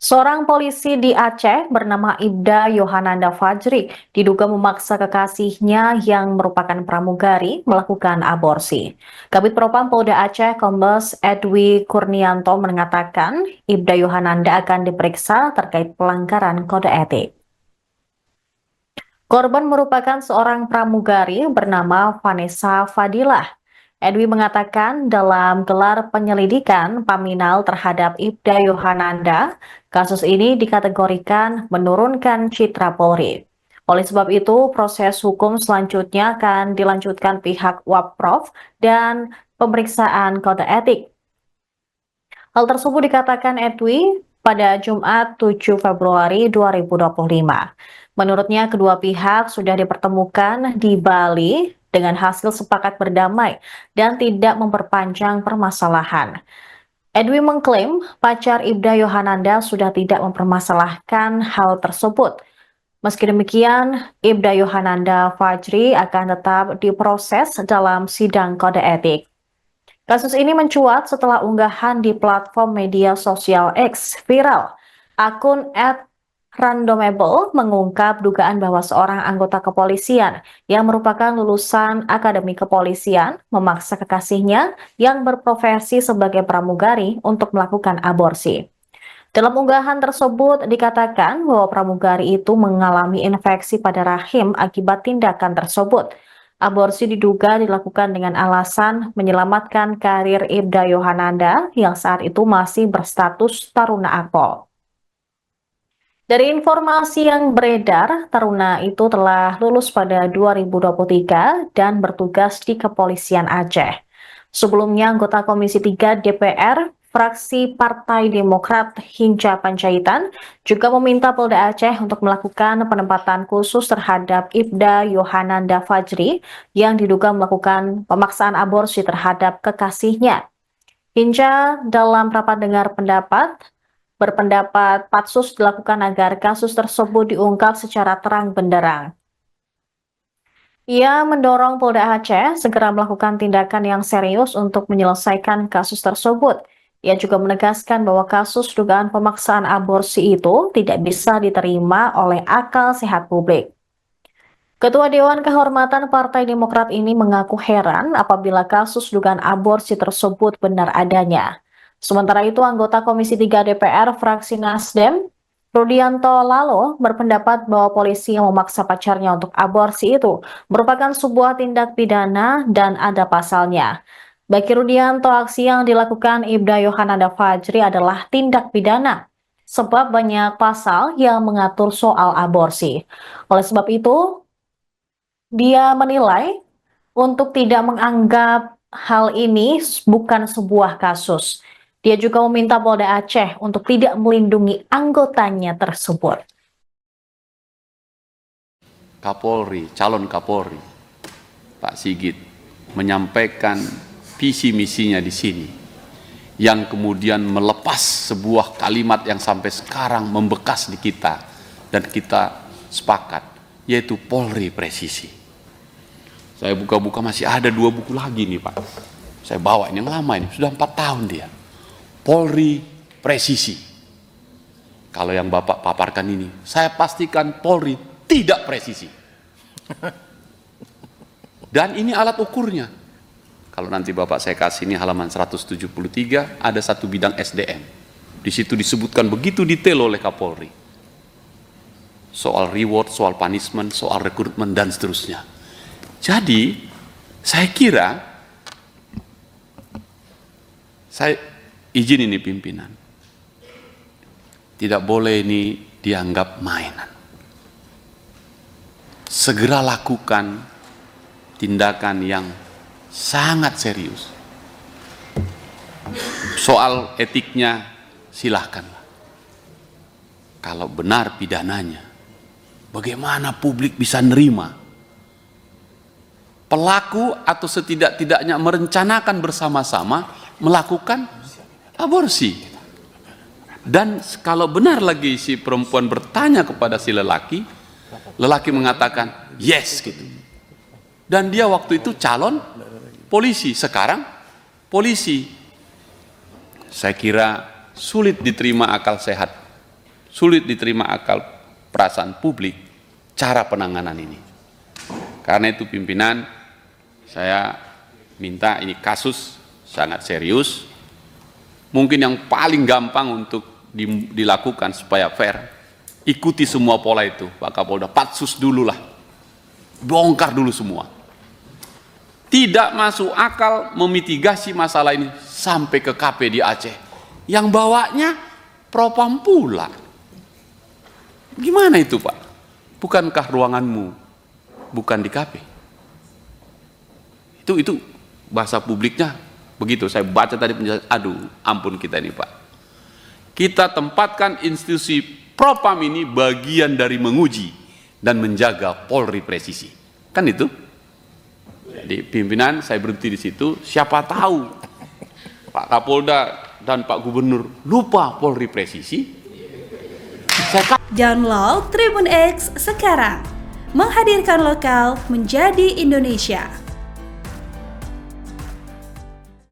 Seorang polisi di Aceh bernama Ibda Yohananda Fajri diduga memaksa kekasihnya yang merupakan pramugari melakukan aborsi. Kabid Propam Polda Aceh Kombes Edwi Kurnianto mengatakan Ibda Yohananda akan diperiksa terkait pelanggaran kode etik. Korban merupakan seorang pramugari bernama Vanessa Fadilah. Edwi mengatakan dalam gelar penyelidikan Paminal terhadap Ibda Yohananda, kasus ini dikategorikan menurunkan citra Polri. Oleh sebab itu, proses hukum selanjutnya akan dilanjutkan pihak Wapprov dan pemeriksaan kode etik. Hal tersebut dikatakan Edwi pada Jumat 7 Februari 2025. Menurutnya, kedua pihak sudah dipertemukan di Bali dengan hasil sepakat berdamai dan tidak memperpanjang permasalahan. Edwi mengklaim pacar Ibda Yohananda sudah tidak mempermasalahkan hal tersebut. Meski demikian, Ibda Yohananda Fajri akan tetap diproses dalam sidang kode etik. Kasus ini mencuat setelah unggahan di platform media sosial X viral. Akun @randomable mengungkap dugaan bahwa seorang anggota kepolisian yang merupakan lulusan Akademi Kepolisian memaksa kekasihnya yang berprofesi sebagai pramugari untuk melakukan aborsi. Dalam unggahan tersebut dikatakan bahwa pramugari itu mengalami infeksi pada rahim akibat tindakan tersebut. Aborsi diduga dilakukan dengan alasan menyelamatkan karir Ibda Yohananda yang saat itu masih berstatus taruna akpol. Dari informasi yang beredar, taruna itu telah lulus pada 2023 dan bertugas di Kepolisian Aceh. Sebelumnya, anggota Komisi 3 DPR, fraksi Partai Demokrat Hinca Panjaitan, juga meminta Polda Aceh untuk melakukan penempatan khusus terhadap Ibda Yohananda Fajri yang diduga melakukan pemaksaan aborsi terhadap kekasihnya. Hinca dalam rapat dengar pendapat berpendapat patsus dilakukan agar kasus tersebut diungkap secara terang benderang. Ia mendorong Polda Aceh segera melakukan tindakan yang serius untuk menyelesaikan kasus tersebut. Ia juga menegaskan bahwa kasus dugaan pemaksaan aborsi itu tidak bisa diterima oleh akal sehat publik. Ketua Dewan Kehormatan Partai Demokrat ini mengaku heran apabila kasus dugaan aborsi tersebut benar adanya. Sementara itu, anggota Komisi 3 DPR fraksi Nasdem, Rudianto Lalo, berpendapat bahwa polisi yang memaksa pacarnya untuk aborsi itu merupakan sebuah tindak pidana dan ada pasalnya. Bagi Rudianto, aksi yang dilakukan Ibda Yohananda Fajri adalah tindak pidana, sebab banyak pasal yang mengatur soal aborsi. Oleh sebab itu, dia menilai untuk tidak menganggap hal ini bukan sebuah kasus. Dia juga meminta Polda Aceh untuk tidak melindungi anggotanya tersebut. Kapolri, calon Kapolri, Pak Sigit, menyampaikan visi misinya di sini, yang kemudian melepas sebuah kalimat yang sampai sekarang membekas di kita, dan kita sepakat, yaitu Polri Presisi. Saya buka-buka masih ada 2 buku lagi nih Pak. Saya bawa ini yang lama ini, sudah 4 tahun dia. Polri Presisi. Kalau yang Bapak paparkan ini, saya pastikan Polri tidak presisi. Dan ini alat ukurnya. Kalau nanti Bapak saya kasih ini halaman 173, ada satu bidang SDM. Di situ disebutkan begitu detail oleh Kapolri. Soal reward, soal punishment, soal rekrutmen, dan seterusnya. Jadi, saya kira, saya izin ini pimpinan, tidak boleh ini dianggap mainan. Segera lakukan tindakan yang sangat serius. Soal etiknya silahkan. Kalau benar pidananya, bagaimana publik bisa nerima? Pelaku atau setidak-tidaknya merencanakan bersama-sama melakukan aborsi. Dan kalau benar lagi si perempuan bertanya kepada si lelaki, lelaki mengatakan yes gitu. Dan dia waktu itu calon polisi, sekarang polisi. Saya kira sulit diterima akal sehat sulit diterima akal perasaan publik cara penanganan ini. Karena itu pimpinan, saya minta ini kasus sangat serius. Mungkin yang paling gampang untuk dilakukan supaya fair, ikuti semua pola itu, Pak Kapolda, patsus dulu lah, bongkar dulu semua. Tidak masuk akal memitigasi masalah ini sampai ke KP di Aceh. Yang bawanya propam pula. Gimana itu, Pak? Bukankah ruanganmu bukan di KP? Itu bahasa publiknya begitu. Saya baca tadi penjelasan, aduh ampun kita ini, Pak. Kita tempatkan institusi propam ini bagian dari menguji dan menjaga Polri presisi. Kan itu? Jadi pimpinan, saya berhenti di situ. Siapa tahu Pak Kapolda dan Pak Gubernur lupa Polri presisi. Download Tribun X sekarang, menghadirkan lokal menjadi Indonesia.